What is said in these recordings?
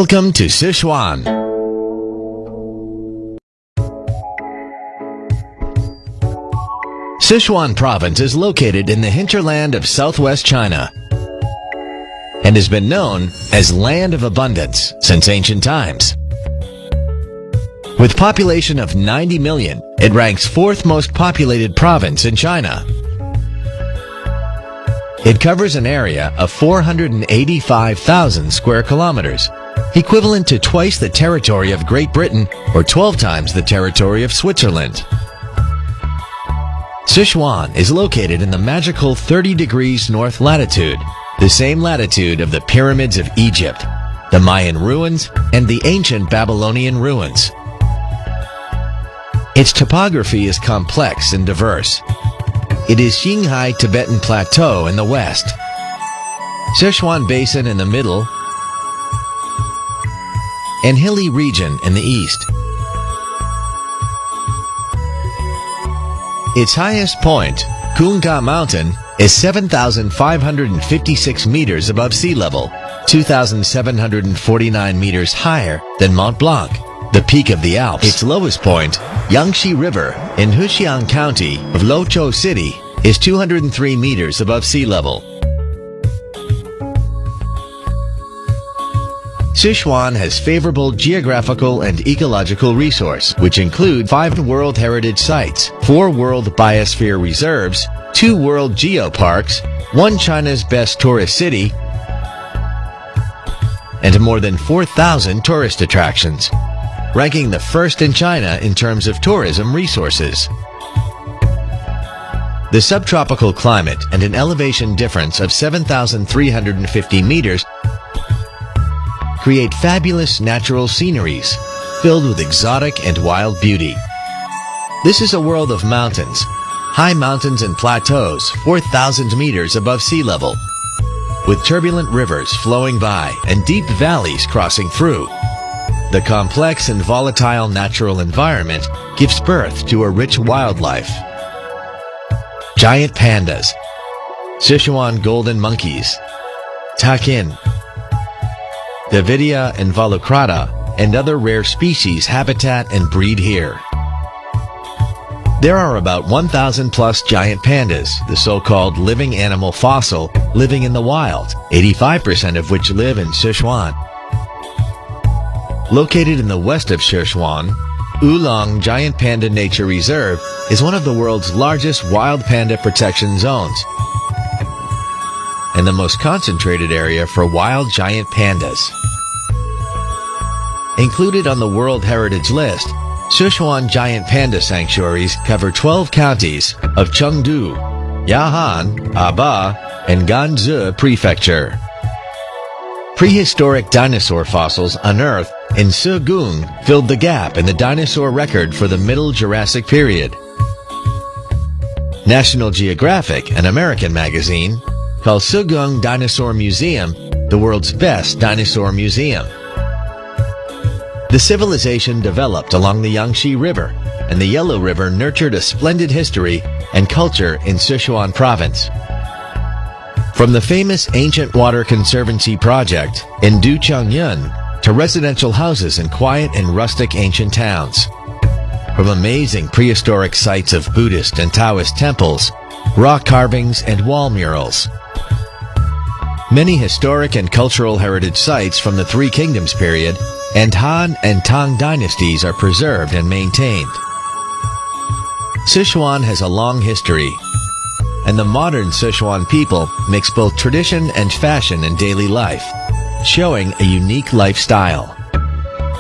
Welcome to Sichuan. Sichuan province is located in the hinterland of southwest China and has been known as Land of Abundance since ancient times. With population of 90 million, it ranks fourth most populated province in China. It covers an area of 485,000 square kilometers, equivalent to twice the territory of Great Britain or 12 times the territory of Switzerland. Sichuan is located in the magical 30 degrees north latitude, the same latitude of the pyramids of Egypt, the Mayan ruins, and the ancient Babylonian ruins. Its topography is complex and diverse. It is Qinghai Tibetan Plateau in the west, Sichuan Basin in the middle, and hilly region in the east. Its highest point, Kunga Mountain, is 7,556 meters above sea level, 2,749 meters higher than Mont Blanc, the peak of the Alps. Its lowest point, Yangtze River, in Huxiang County of Luozhou City, is 203 meters above sea level. Sichuan has favorable geographical and ecological resource, which include 5 World Heritage Sites, 4 World Biosphere Reserves, 2 World Geoparks, 1 China's Best Tourist City, and more than 4,000 tourist attractions, ranking the first in China in terms of tourism resources. The subtropical climate and an elevation difference of 7,350 meters create fabulous natural sceneries filled with exotic and wild beauty. This is a world of mountains, high mountains and plateaus 4,000 meters above sea level, with turbulent rivers flowing by and deep valleys crossing through. The complex and volatile natural environment gives birth to a rich wildlife. Giant pandas, Sichuan golden monkeys, takin, Davidia and Volucrata, and other rare species habitat and breed here. There are about 1,000 plus giant pandas, the so-called living animal fossil, living in the wild, 85% of which live in Sichuan. Located in the west of Sichuan, Oolong Giant Panda Nature Reserve is one of the world's largest wild panda protection zones and the most concentrated area for wild giant pandas. Included on the World Heritage List, Sichuan giant panda sanctuaries cover 12 counties of Chengdu, Yahan, Aba, and Ganzhou Prefecture. Prehistoric dinosaur fossils unearthed in Sichuan filled the gap in the dinosaur record for the Middle Jurassic period. National Geographic, an American magazine, calls Sichuan Dinosaur Museum the world's best dinosaur museum. The civilization developed along the Yangtze River, and the Yellow River nurtured a splendid history and culture in Sichuan province. From the famous Ancient Water Conservancy project in Duchangyun to residential houses in quiet and rustic ancient towns. From amazing prehistoric sites of Buddhist and Taoist temples, rock carvings, and wall murals. Many historic and cultural heritage sites from the Three Kingdoms period and Han and Tang dynasties are preserved and maintained. Sichuan has a long history, and the modern Sichuan people mix both tradition and fashion in daily life, showing a unique lifestyle.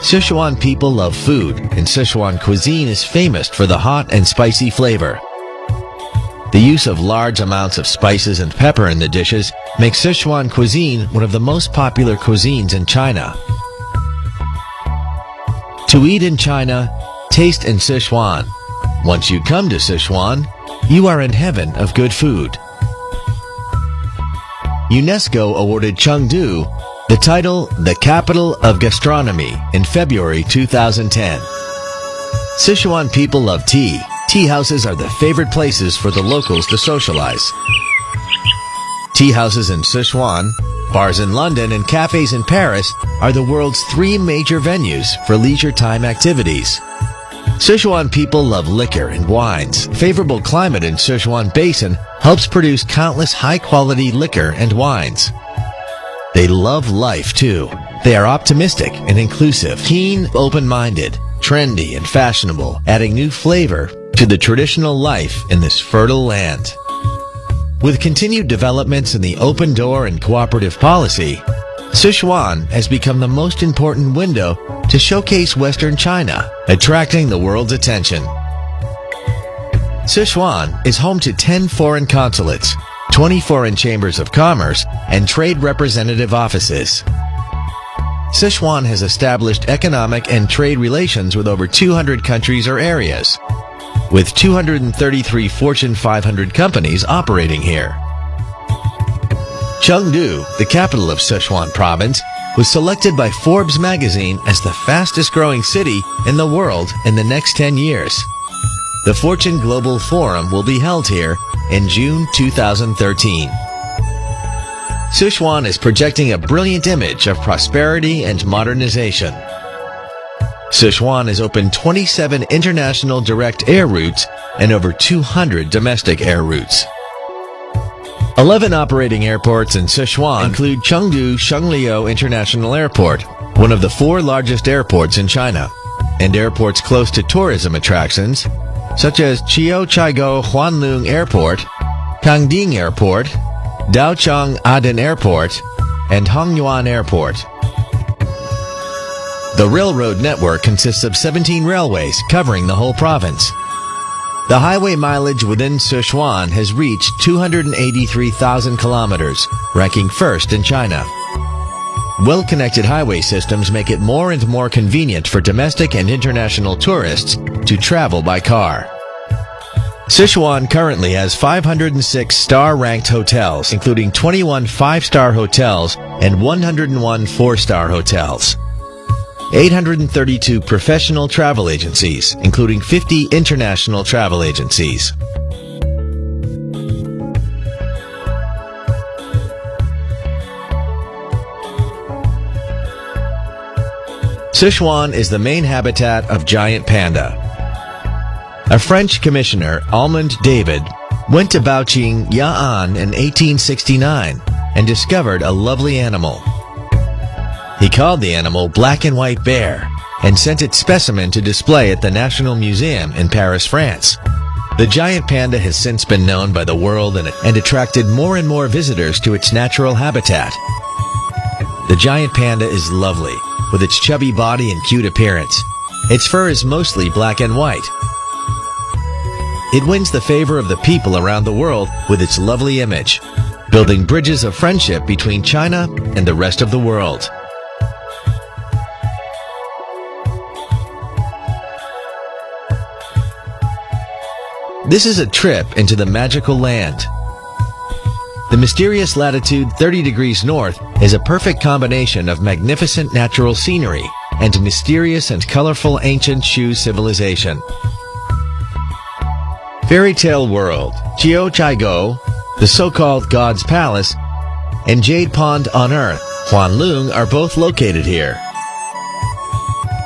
Sichuan people love food, and Sichuan cuisine is famous for the hot and spicy flavor. The use of large amounts of spices and pepper in the dishes makes Sichuan cuisine one of the most popular cuisines in China. To eat in China, taste in Sichuan. Once you come to Sichuan, you are in heaven of good food. UNESCO awarded Chengdu the title The Capital of Gastronomy in February 2010. Sichuan people love tea. Tea houses are the favorite places for the locals to socialize. Tea houses in Sichuan bars in London, and cafes in Paris are the world's 3 major venues for leisure time activities. Sichuan people love liquor and wines. Favorable climate in Sichuan Basin helps produce countless high-quality liquor and wines. They love life, too. They are optimistic and inclusive, keen, open-minded, trendy, and fashionable, adding new flavor to the traditional life in this fertile land. With continued developments in the open door and cooperative policy, Sichuan has become the most important window to showcase Western China, attracting the world's attention. Sichuan is home to 10 foreign consulates, 20 foreign chambers of commerce, and trade representative offices. Sichuan has established economic and trade relations with over 200 countries or areas, with 233 Fortune 500 companies operating here. Chengdu, the capital of Sichuan province, was selected by Forbes magazine as the fastest-growing city in the world in the next 10 years. The Fortune Global Forum will be held here in June 2013. Sichuan is projecting a brilliant image of prosperity and modernization. Sichuan has opened 27 international direct air routes and over 200 domestic air routes. 11 operating airports in Sichuan include Chengdu Shengliu International Airport, one of the 4 largest airports in China, and airports close to tourism attractions such as Qiuqiaigou Huanlong Airport, Kangding Airport, Daocheng Aden Airport, and Hongyuan Airport. The railroad network consists of 17 railways covering the whole province. The highway mileage within Sichuan has reached 283,000 kilometers, ranking first in China. Well-connected highway systems make it more and more convenient for domestic and international tourists to travel by car. Sichuan currently has 506 star-ranked hotels, including 21 5-star hotels and 101 4-star hotels. 832 professional travel agencies, including 50 international travel agencies. Sichuan is the main habitat of giant panda. A French commissioner, Almond David, went to Baoqing, Ya'an in 1869 and discovered a lovely animal. He called the animal Black and White Bear and sent its specimen to display at the National Museum in Paris, France. The giant panda has since been known by the world and attracted more and more visitors to its natural habitat. The giant panda is lovely, with its chubby body and cute appearance. Its fur is mostly black and white. It wins the favor of the people around the world with its lovely image, building bridges of friendship between China and the rest of the world. This is a trip into the magical land. The mysterious latitude 30 degrees north is a perfect combination of magnificent natural scenery and mysterious and colorful ancient Shu civilization. Fairy Tale World, Qiuqiaigou, the so-called God's Palace, and Jade Pond on Earth, Huanlong, are both located here.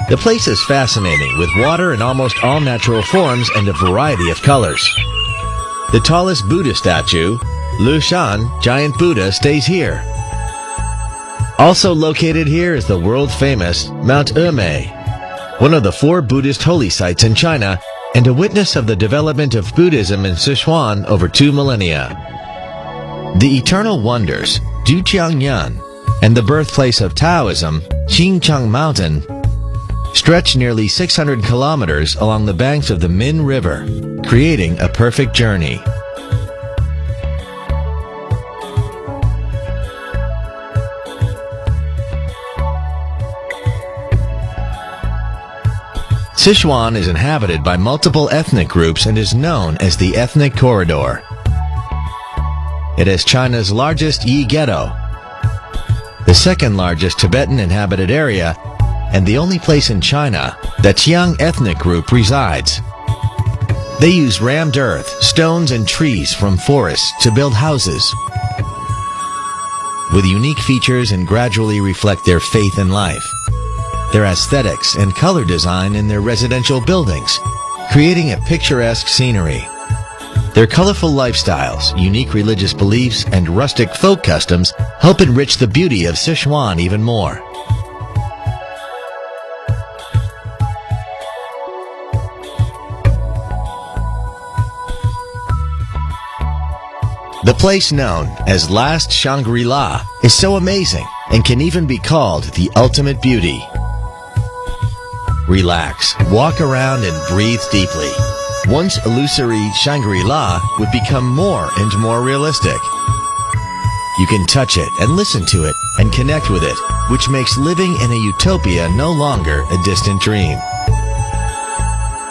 The place is fascinating, with water in almost all natural forms and a variety of colors. The tallest Buddha statue, Lushan, Giant Buddha, stays here. Also located here is the world-famous Mount Emei, one of the 4 Buddhist holy sites in China and a witness of the development of Buddhism in Sichuan over 2 millennia. The eternal wonders, Dujiangyan, and the birthplace of Taoism, Xinjiang Mountain, stretch nearly 600 kilometers along the banks of the Min River, creating a perfect journey. Sichuan is inhabited by multiple ethnic groups and is known as the Ethnic Corridor. It has China's largest Yi Ghetto, the second largest Tibetan inhabited area, and the only place in China that Qiang ethnic group resides. They use rammed earth, stones, and trees from forests to build houses. with unique features and gradually reflect their faith in life. Their aesthetics and color design in their residential buildings, creating a picturesque scenery. Their colorful lifestyles, unique religious beliefs, and rustic folk customs help enrich the beauty of Sichuan even more. The place known as Last Shangri-La is so amazing and can even be called the ultimate beauty. Relax, walk around and breathe deeply. Once illusory Shangri-La would become more and more realistic. You can touch it and listen to it and connect with it, which makes living in a utopia no longer a distant dream.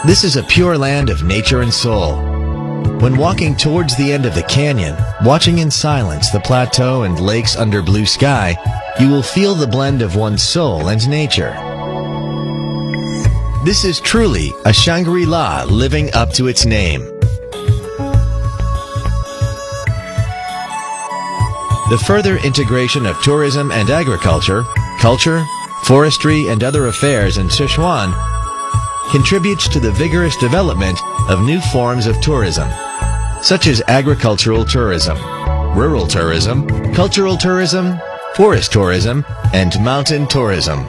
This is a pure land of nature and soul. When walking towards the end of the canyon, watching in silence the plateau and lakes under blue sky, you will feel the blend of one's soul and nature. This is truly a Shangri-La living up to its name. The further integration of tourism and agriculture, culture, forestry, and other affairs in Sichuan contributes to the vigorous development of new forms of tourism, such as agricultural tourism, rural tourism, cultural tourism, forest tourism, and mountain tourism.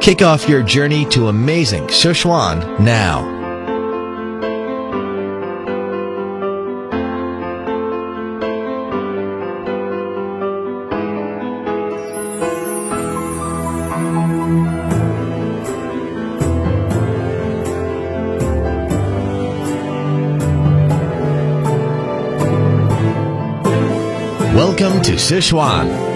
Kick off your journey to amazing Sichuan now. Welcome to Sichuan.